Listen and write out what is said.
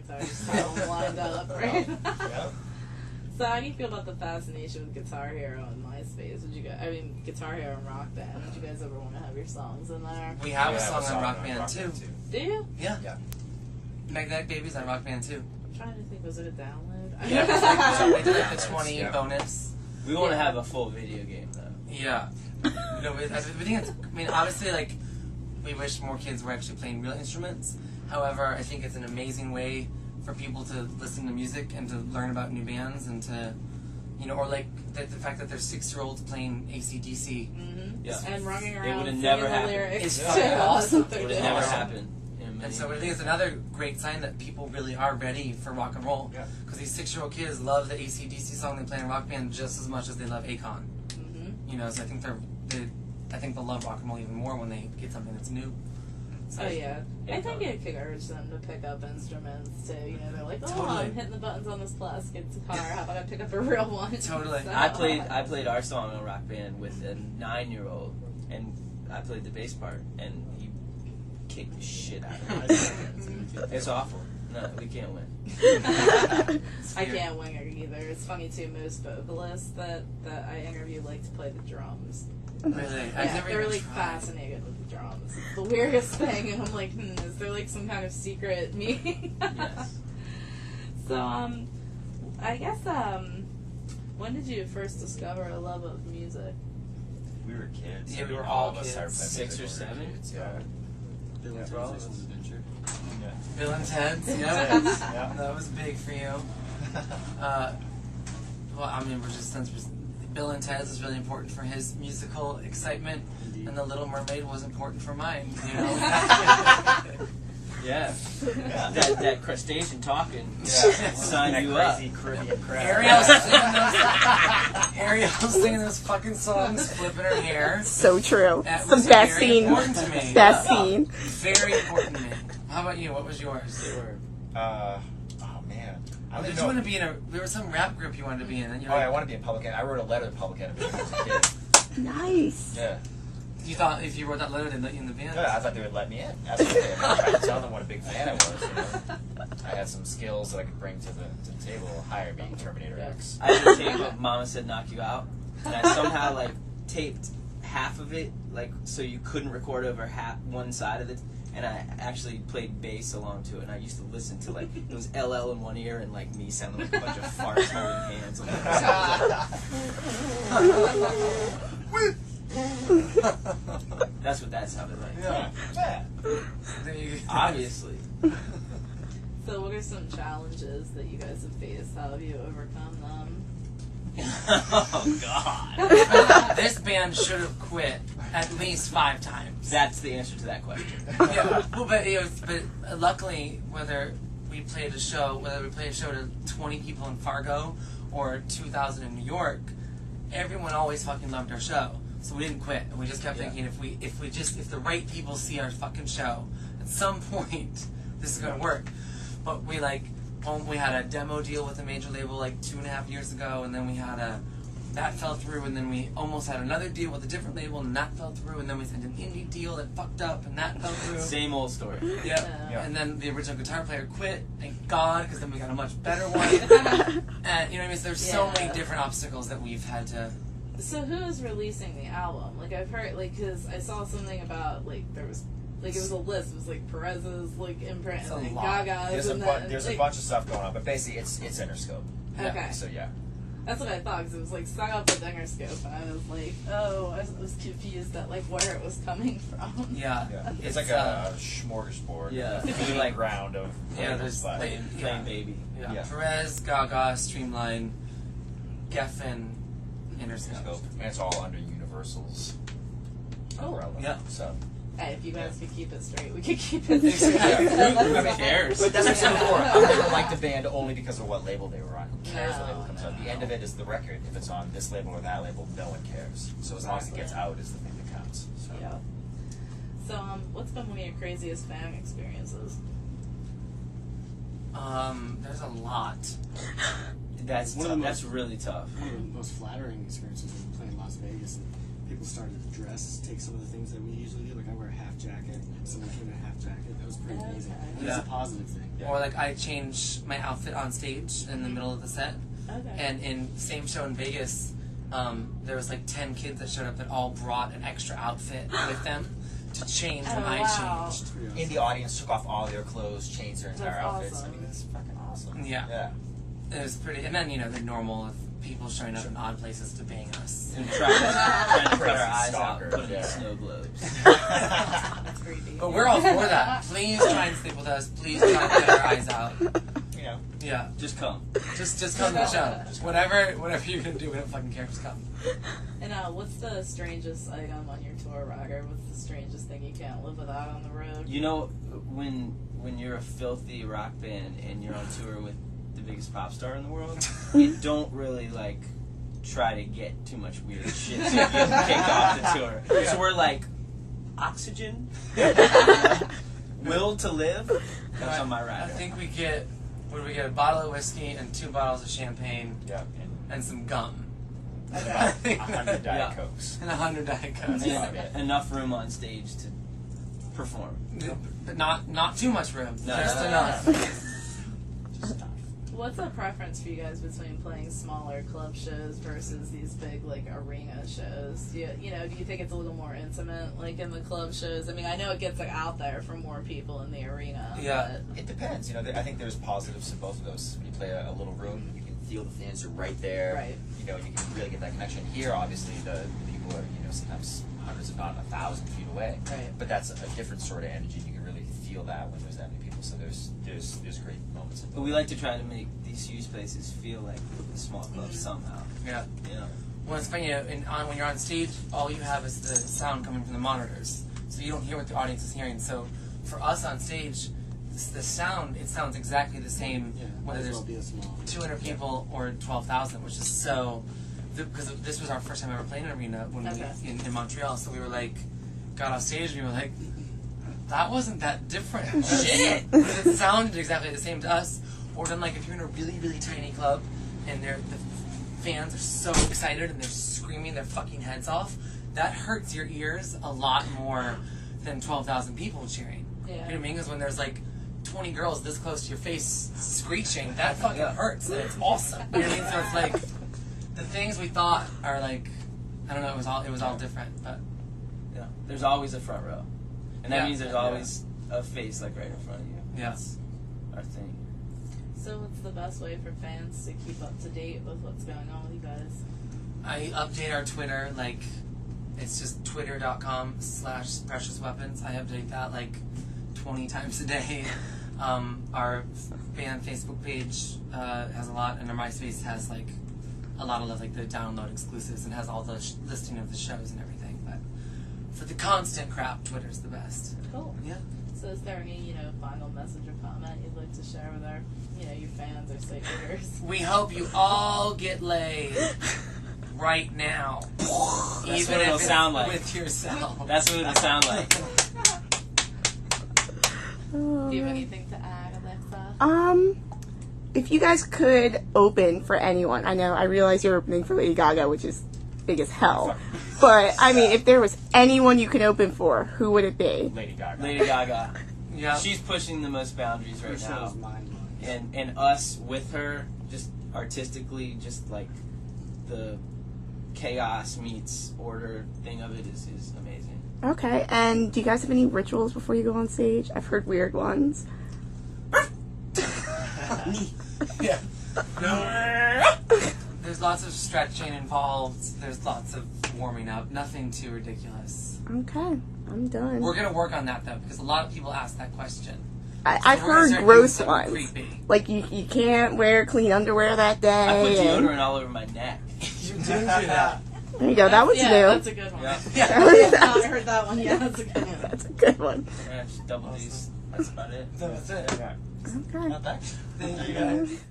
guitar, just all lined up, right? Yeah. So how do you feel about the fascination with Guitar Hero and MySpace? Guitar Hero and Rock Band. Would you guys ever want to have your songs in there? We have a song on Rock Band too. Do you? Yeah. Yeah. Magnetic Babies on Rock Band too. I'm trying to think, was it a download? Yeah, they did like the 20 bonus. We want to have a full video game though. Yeah. We think it's, obviously, like, we wish more kids were actually playing real instruments. However, I think it's an amazing way for people to listen to music and to learn about new bands and to, or like the fact that there's 6-year-olds playing AC/DC. Mm-hmm. Yeah. And running It around would have singing never the happened. lyrics. It's to fucking awesome. what they're It would have doing. never happened. And so I think it's another great sign that people really are ready for rock and roll. Yeah. Because these 6-year-old kids love the AC/DC song they play in Rock Band just as much as they love Akon. Mm-hmm. So I think they'll love rock and roll even more when they get something that's new. So Oh yeah, I think it could urge them to pick up instruments too. They're like, oh, Totally. I'm hitting the buttons on this plastic guitar. How about I pick up a real one? Totally. So, I played our song on Rock Band with a 9-year-old, and I played the bass part, and he kicked the shit out of it. It's awful. No, we can't win. I can't wing it either. It's funny too. Most vocalists that I interview like to play the drums. Really, I've never they're even like tried. fascinated with the drums. It's the weirdest thing, and I'm like, is there like some kind of secret meeting? Yes. So, I guess, when did you first discover a love of music? We were kids. Yeah, we were all of us kids. started playing 6 music or when we were 7? kids, Yeah. Bill and Yeah. Ted's Adventure. Yeah. Bill and Ted's, yeah. Yeah. That was big for you. We're just Bill and Ted's is really important for his musical excitement, and The Little Mermaid was important for mine. Yeah. Yeah. That crustacean talking Yeah. signed That you crazy up. Caribbean crowd. Ariel's singing those fucking songs, flipping her hair. So true. That It's the was best very scene. important to me. Best scene. Very important to me. How about you? What was yours? Oh man. I don't Did even you know. want to be in there was some rap group you wanted to be in, and you're Oh, like, I want to be in Public Enemy. I wrote a letter to Public Enemy when I was a kid. Nice. Yeah. you thought if you wrote that letter in the band? Yeah, I thought they would let me in. Absolutely. I tried to tell them what a big fan I was. I had some skills that I could bring to the table. Hire me, Terminator X. I had a tape of Mama Said Knock You Out, and I somehow taped half of it so you couldn't record over one side of it, and I actually played bass along to it, and I used to listen to it was LL in one ear and me sounding like a bunch of farts holding hands on the other. That's what that sounded like. Yeah. Yeah. Obviously. So what are some challenges that you guys have faced? How have you overcome them? Oh God. This band should have quit at least 5 times. That's the answer to that question. Yeah, well, but luckily, whether we played a show to 20 people in Fargo or 2,000 in New York, everyone always fucking loved our show. So we didn't quit, and we just kept thinking if the right people see our fucking show, at some point this is gonna work. But we had a demo deal with a major label 2.5 years ago, and then we had that fell through, and then we almost had another deal with a different label, and that fell through, and then we had an indie deal that fucked up, and that fell through. Same old story. Yeah. Yeah. And then the original guitar player quit, thank God, because then we got a much better one. And you know what I mean? So there's so many different obstacles that we've had to. So who is releasing the album? I've heard, because I saw something about, there was, it was a list. It was, Perez's, imprint, It's and a then lot. Gaga's, There's a bunch of stuff going on, but basically it's Interscope. Okay. So yeah. That's what I thought, because it was, sung up with Interscope, and I was like, I was confused at, where it was coming from. Yeah. Yeah. It's like a smorgasbord. Yeah. Feeding ground of There's but- Plain baby. Yeah. Perez, Gaga, Streamline, Geffen, Interscope. And it's all under Universal's umbrella. Yeah. So. Hey, if you guys could keep it straight, we could keep it straight. Who cares? But that's what I said before. I'm never like the band only because of what label they were on. Who cares what label comes out? The end of it is the record. If it's on this label or that label, no one cares. So as long as it gets out is the thing that counts. So. Yeah. So, what's been one of your craziest fan experiences? There's a lot. That's really tough. One of the most flattering experiences was playing Las Vegas and people started to take some of the things that we usually do. Like I wear a half jacket. Someone came in a half jacket. That was pretty amazing. And it's a positive thing. Yeah. Or like I change my outfit on stage in the middle of the set. Okay. And in same show in Vegas, there was like 10 kids that showed up that all brought an extra outfit with them to change when I changed. In the audience, took off all their clothes, changed their entire outfits. Awesome. I mean, that's fucking awesome. Yeah. It was pretty. And then the normal of people showing up in odd places to bang us. And trying to cut our eyes out, Stalker, put in yeah. snow globes. That's creepy. But we're all for that. Please try and sleep with us. Please try and cut our eyes out. Yeah. Just come. Just come to the show. Whatever you're gonna do, we don't fucking care. Just come. And what's the strangest item on your tour, Roger? What's the strangest thing you can't live without on the road? You know, when you're a filthy rock band and you're on tour with the biggest pop star in the world, you don't really like try to get too much weird shit to get kicked off the tour. Yeah. So we're like, oxygen, will to live. That's on my rider. I think we get. What do we get? A bottle of whiskey and 2 bottles of champagne. Yeah. And some gum. About 100 Diet Cokes. And 100 Diet Cokes. And enough room on stage to perform. But not too much room. No, Just enough. Just enough. What's the preference for you guys between playing smaller club shows versus these big like arena shows? Do you think it's a little more intimate like in the club shows? I mean, I know it gets out there for more people in the arena. Yeah. It depends. I think there's positives to both of those. When you play a little room, you can feel the fans are right there. Right. You can really get that connection. Here, obviously, the people are sometimes hundreds, if not 1,000 feet away. Right. But that's a different sort of energy. You can really feel that when there's that many people. So there's great moments. But we like to try to make these huge places feel like a small club somehow. Yeah. You know. Well, it's funny, when you're on stage, all you have is the sound coming from the monitors. So you don't hear what the audience is hearing. So for us on stage, the sound, it sounds exactly the same whether there's 200 people or 12,000, which is so... Because this was our first time ever playing an arena when we in Montreal. So we were like, got off stage and we were like, that wasn't that different. Shit! It sounded exactly the same to us. Or then, like, if you're in a really, really tiny club and the fans are so excited and they're screaming their fucking heads off, that hurts your ears a lot more than 12,000 people cheering. Yeah. You know what I mean? Because when there's, like, 20 girls this close to your face screeching, that fucking hurts. And it's awesome. You know what I mean? So it's like, the things we thought are, like, I don't know, it was all different. But Yeah. There's always a front row. And that means there's always a face, like, right in front of you. Yeah. That's our thing. So what's the best way for fans to keep up to date with what's going on with you guys? I update our Twitter, like, it's just twitter.com/preciousweapons. I update that, like, 20 times a day. Our band Facebook page has a lot, and our MySpace has, like, a lot of, like, the download exclusives and has all the listing of the shows and everything. But for the constant crap, Twitter's the best. Cool. Yeah. So is there any, final message or comment you'd like to share with our, your fans or stakeholders? We hope you all get laid right now. That's Even what it'll if it's sound like. with yourself. That's what it'll sound like. Do you have anything to add, Alexa? If you guys could open for anyone, I realize you're opening for Lady Gaga, which is big as hell. But, I mean, if there was anyone you could open for, who would it be? Lady Gaga. Lady Gaga. Yeah. She's pushing the most boundaries right Her show now. is mind-blowing. And us with her, just artistically, just like the chaos meets order thing of it is amazing. Okay, and do you guys have any rituals before you go on stage? I've heard weird ones. Yeah. There's lots of stretching involved. There's lots of warming up. Nothing too ridiculous. Okay, I'm done. We're gonna work on that though, because a lot of people ask that question. I've So we're gonna heard start gross doing something ones. creepy. Like you can't wear clean underwear that day. I put and- deodorant all over my neck. You do that. There you go. That was new. That's a good one. Yeah. I have not heard that one yet. That's a good one. That's a good one. Yeah, just double D's. That's about it. That's it. Yeah. Okay. Not bad. Thank you guys.